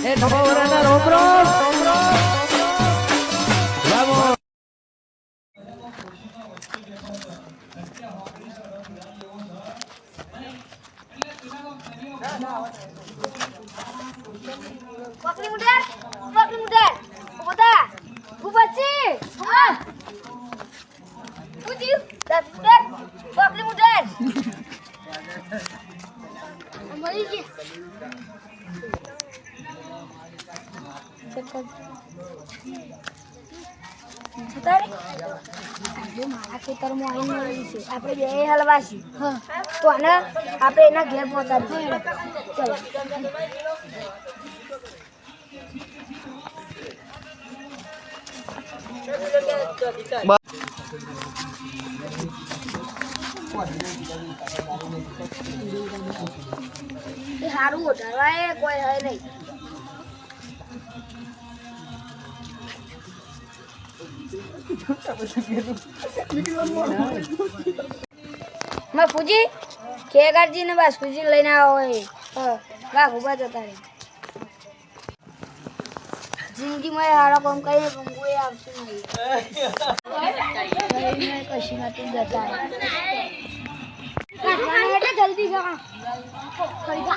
એ ખબર રોમ રોમ vamos Wakil muda, Bota, Bubaci, Puji, dan wakil muda. Ambil je. Tarik. Dia malah kita mau ini sih. Apa dia halwasi? તો આને આપણે એના ઘેર પહોંચાડી ચલો સારું વધારવા કોઈ હે નહીં मैं पूजी खेगार जी ने बस पूजी लेना होए वाह खूब जता रे जिंदगी में हारा काम करे पंगुए आपसे नहीं मैं कशी ना तुम जता है काटवाना है जल्दी से खरीदा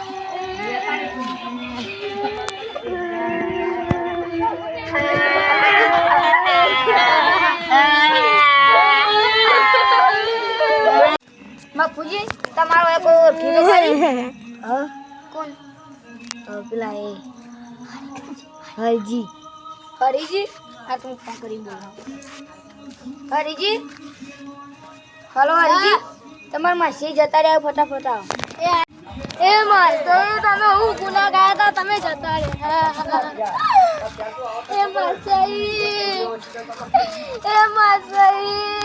बापूजी તમારો એક ઓળખીતો ખરી હા કોણ પેલા એ હરીજી હરીજી આ તું ફોન કરી બોલાવ હરીજી હેલો હરીજી તમાર માસી જતા રહ્યા ફટાફટ આવો એ માર તો તમે હું ગુના ગયા હતા તમે જતા રહ્યા એ માસી એ માસી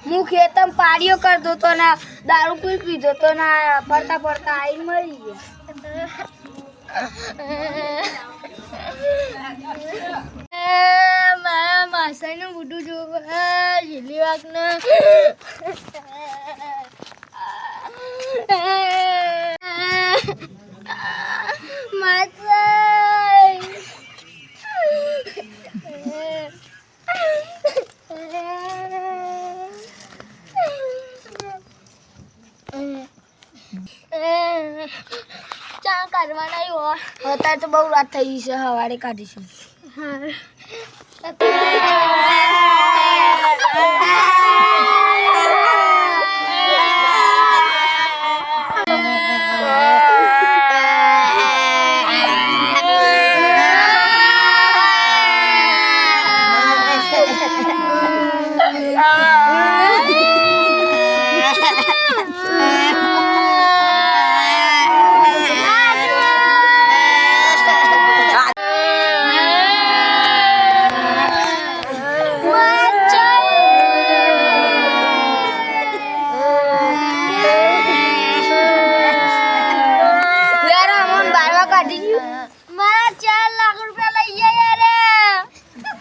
હું ખેતમ પાડીઓ કરતો તો ના દારૂ પીધો તો ના ફરતા ફરતા આવીને મરી ગયા મારા માસાઈ નું બુડું જોવું જીલી વાક ને ચા કરવાના અત્યારે તો બહુ રાત થઈ ગઈ છે સવારે કાઢીશું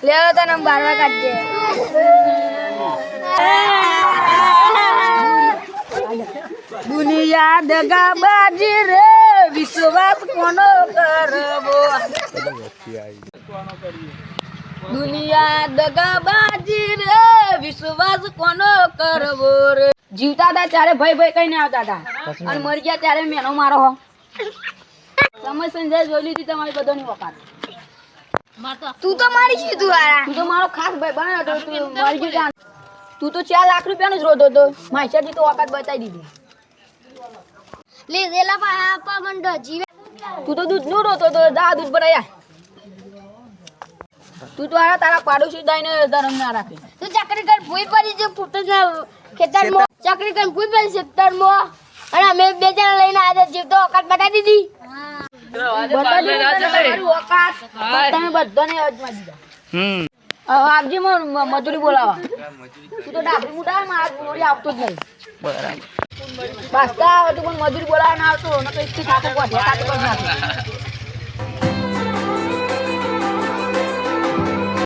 લેવો તો નમ બારવા કાઢજે દુનિયા દગાબાજી રે વિશ્વાસ કોનો કરવો દુનિયા દગાબાજી રે વિશ્વાસ કોનો કરવો રે જીવતા હતા ત્યારે ભાઈ ભાઈ કઈ ના આવતા હતા અને મરી ગયા ત્યારે મેનો મારો હો સમય સંજય જોઈ લીધી તમારી બધાની વકાત તું તો મારી કીધું આરા તું તો મારો ખાસ ભાઈ બન્યો તો તું મારી ગયો તું તો 4 લાખ રૂપિયાનો જ રોતો તો માઈસાજી તો વકાત બતાવી દીધી લીધેલા પાપા મંડો જીવે તું તો દૂધ નો રોતો તો દા દૂધ ભરાયા તું તો આરા તારા પાડોશી દાઈને ધરમ ના રાખે તું ચકરી કર ભૂઈ પડી જે ફૂટ ખેતરમાં ચકરી કર ભૂઈ પડી ખેતરમાં અને અમે બે જણા લઈને આજે જીવતો વકાત બતાવી દીધી મજૂરી બોલાવા તું તો ડાબરી મુઠા મારી આવતો જ નહીં બરાબર મજૂરી બોલાવા ના આવતો